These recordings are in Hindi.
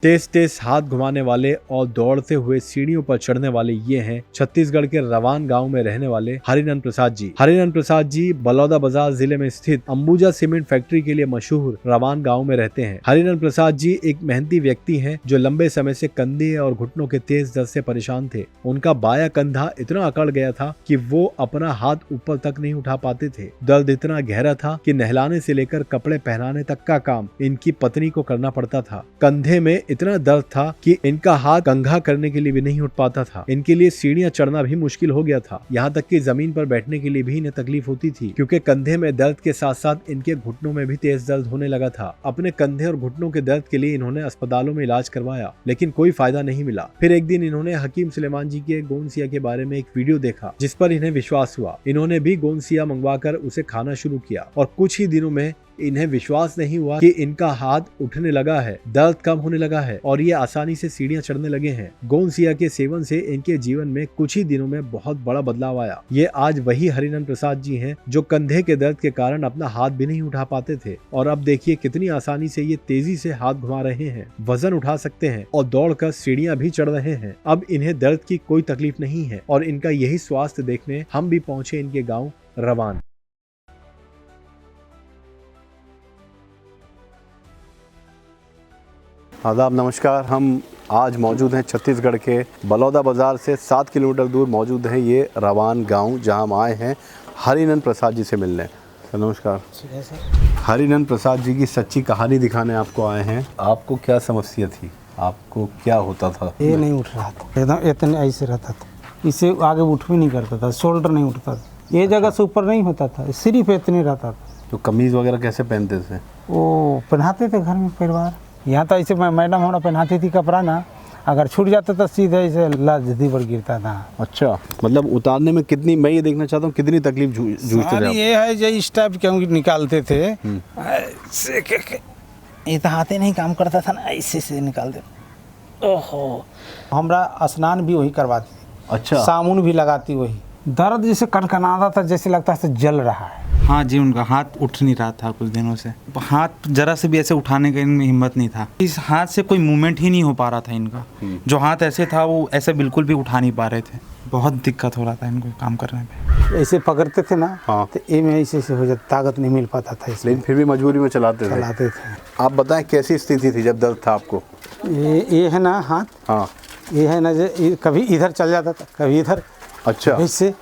तेज तेज हाथ घुमाने वाले और दौड़ते हुए सीढ़ियों पर चढ़ने वाले ये हैं छत्तीसगढ़ के रवान गांव में रहने वाले हरिनंद प्रसाद जी। हरिनंद प्रसाद जी बलौदाबाजार जिले में स्थित अंबुजा सीमेंट फैक्ट्री के लिए मशहूर रवान गांव में रहते हैं। हरिनंद प्रसाद जी एक मेहनती व्यक्ति हैं जो लंबे समय से कंधे और घुटनों के तेज दर्द से परेशान थे। उनका बायां कंधा इतना अकड़ गया था कि वो अपना हाथ ऊपर तक नहीं उठा पाते थे। दर्द इतना गहरा था कि नहलाने से लेकर कपड़े पहनाने तक का काम इनकी पत्नी को करना पड़ता था। कंधे में इतना दर्द था कि इनका हाथ कंघा करने के लिए भी नहीं उठ पाता था। इनके लिए सीढ़ियां चढ़ना भी मुश्किल हो गया था। यहाँ तक कि जमीन पर बैठने के लिए भी इन्हें तकलीफ होती थी, क्योंकि कंधे में दर्द के साथ साथ इनके घुटनों में भी तेज दर्द होने लगा था। अपने कंधे और घुटनों के दर्द के लिए इन्होंने अस्पतालों में इलाज करवाया, लेकिन कोई फायदा नहीं मिला। फिर एक दिन इन्होंने हकीम सुलेमान जी के गोंदसिया के बारे में एक वीडियो देखा, जिस पर इन्हें विश्वास हुआ। इन्होंने भी गोंदसिया मंगवाकर उसे खाना शुरू किया और कुछ ही दिनों में इन्हें विश्वास नहीं हुआ कि इनका हाथ उठने लगा है, दर्द कम होने लगा है और ये आसानी से सीढ़ियां चढ़ने लगे हैं। गोंदसिया के सेवन से इनके जीवन में कुछ ही दिनों में बहुत बड़ा बदलाव आया। ये आज वही हरिनंद प्रसाद जी हैं जो कंधे के दर्द के कारण अपना हाथ भी नहीं उठा पाते थे, और अब देखिए कितनी आसानी से ये तेजी से हाथ घुमा रहे हैं, वजन उठा सकते हैं और दौड़कर सीढ़ियां भी चढ़ रहे हैं। अब इन्हें दर्द की कोई तकलीफ नहीं है और इनका यही स्वास्थ्य देखने हम भी पहुंचे इनके गाँव रवान। आदाब, नमस्कार। हम आज मौजूद हैं छत्तीसगढ़ के बलौदाबाजार से 7 किलोमीटर दूर मौजूद है ये रवान गांव, जहां हम आए हैं हरिनंद प्रसाद जी से मिलने। सर नमस्कार। हरिनंद प्रसाद जी की सच्ची कहानी दिखाने आपको आए हैं। आपको क्या समस्या थी, आपको क्या होता था? ये नहीं उठ रहा था, एकदम इतने ऐसे रहता था, इससे आगे उठ भी नहीं करता था, शोल्डर नहीं उठता था, ये जगह से ऊपर नहीं होता था, सिर्फ इतने रहता था। तो कमीज़ वगैरह कैसे पहनते थे? वो पहनाते थे घर में परिवार। यहाँ तो ऐसे मैडम हमारा पहनाती थी कपड़ा ना, अगर छूट जाता था सीधे ऐसे लज्जती पर गिरता था। अच्छा, मतलब उतारने में कितनी, मैं ये देखना चाहता हूँ कितनी तकलीफ जूझते थे? ये है जो इस टाइप के निकालते थे, ये तो हाथे नहीं काम करता था ना, ऐसे से निकालते। ओहो, हमारा स्नान भी वही करवाती थी। अच्छा, साबुन भी लगाती वही। दर्द जैसे कनकनाता था, जैसे लगता था जल रहा है। हाँ जी, उनका हाथ उठ नहीं रहा था कुछ दिनों से, हाथ जरा से भी ऐसे उठाने का इनमें हिम्मत नहीं था। इस हाथ से कोई मूवमेंट ही नहीं हो पा रहा था इनका। जो हाथ ऐसे था वो ऐसे बिल्कुल भी उठा नहीं पा रहे थे। बहुत दिक्कत हो रहा था इनको काम करने में। ऐसे पकड़ते थे ना, हाँ, तो ये में ऐसे हो जाता, ताकत नहीं मिल पाता था, लेकिन फिर भी मजबूरी में चलाते थे। आप बताएं कैसी स्थिति थी जब दर्द था आपको? ये है ना हाथ, हाँ, ये है ना, कभी इधर चल जाता था, कभी इधर। अच्छा, इससे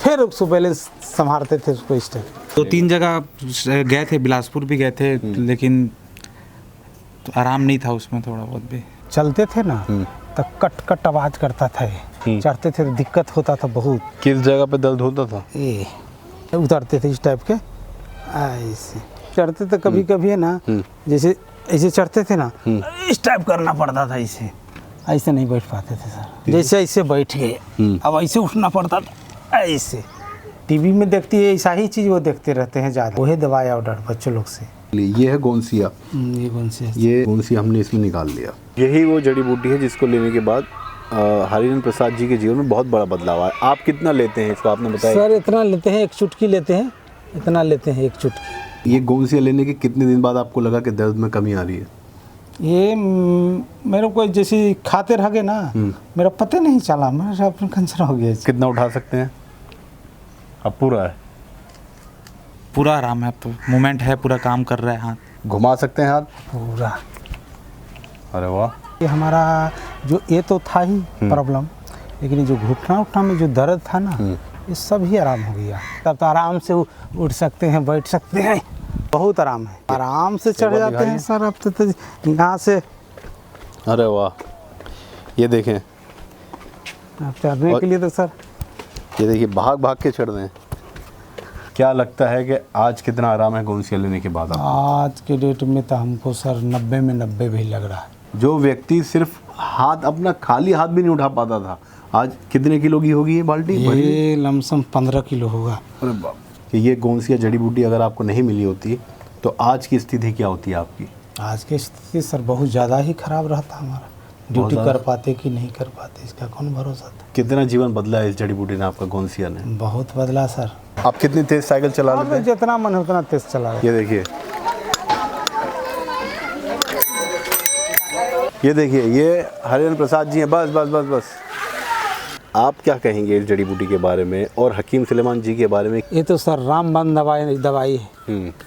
फिर उसको बैलेंस संभालते थे उसको। इस टाइप 2-3 जगह गए थे, बिलासपुर भी गए थे, लेकिन तो आराम नहीं था उसमें थोड़ा बहुत भी। चलते थे ना तो कट कट आवाज करता था ये। चढ़ते थे तो दिक्कत होता था बहुत। किस जगह पे दर्द होता था? ये उतरते थे इस टाइप के, ऐसे चढ़ते थे। कभी कभी है ना, जैसे ऐसे चढ़ते थे ना, इस टाइप करना पड़ता था, ऐसे नहीं बैठ पाते थे सर। जैसे ऐसे बैठ गए, अब ऐसे उठना पड़ता था ऐसे। टीवी में देखती है ऐसा ही चीज़, वो देखते रहते हैं ज़्यादा। वही दवाई ऑर्डर बच्चों लोग से। ये है गोंदसिया, ये गोंदसिया हमने इसमें निकाल लिया। यही वो जड़ी बूटी है जिसको लेने के बाद हरिनंद प्रसाद जी के जीवन में बहुत बड़ा बदलाव आया। आप कितना लेते हैं इसको, आपने बताया? सर इतना लेते हैं, एक चुटकी लेते हैं, इतना लेते हैं, एक चुटकी। ये गोंदसिया लेने के कितने दिन बाद आपको लगा कि दर्द में कमी आ रही है? ये मेरे को जैसे खाते रह गए ना, मेरा पता नहीं चला, मेरा अपना कैंसर हो गया। कितना उठा सकते हैं? अब पूरा है, पूरा आराम है, तो मूवमेंट है, पूरा काम कर रहा है हाथ। घुमा सकते हैं हाथ पूरा। अरे वाह। ये हमारा जो ये तो था ही प्रॉब्लम, लेकिन जो घुटना उठना में जो दर्द था ना, ये सब ही आराम हो गया। तब तो आराम से उठ सकते हैं, बैठ सकते हैं, बहुत आराम है, आराम से चढ़ जाते हैं सर। अब तो यहाँ से, अरे वाह, ये देखें, आप चढ़ने के लिए तो सर, ये देखिए भाग भाग के चढ़ रहे हैं। क्या लगता है कि आज कितना आराम है गोंदसिया लेने के बाद? आज के डेट में तो हमको सर 90 में 90 भी लग रहा है। जो व्यक्ति सिर्फ हाथ, अपना खाली हाथ भी नहीं उठा पाता था, आज कितने किलो की होगी ये बाल्टी? ये लमसम 15 किलो होगा। अरे बाप। कि ये गोंदसिया जड़ी बूटी अगर आपको नहीं मिली होती तो आज की स्थिति क्या होती है आपकी? आज की स्थिति सर बहुत ज़्यादा ही खराब रहता हमारा। ड्यूटी कर पाते कि नहीं कर पाते, इसका कौन भरोसा था। कितना जीवन बदला है इस जड़ी बूटी ने आपका, गोंदसिया ने? बहुत बदला सर। आप कितनी तेज साइकिल चला लेते हैं? जितना मन उतना तेज चला। ये देखिए, ये देखिए, ये हरिहरन प्रसाद जी हैं। बस बस बस बस। आप क्या कहेंगे इस जड़ी बूटी के बारे में और हकीम सुलेमान जी के बारे में? ये तो सर रामबाण दवाई है।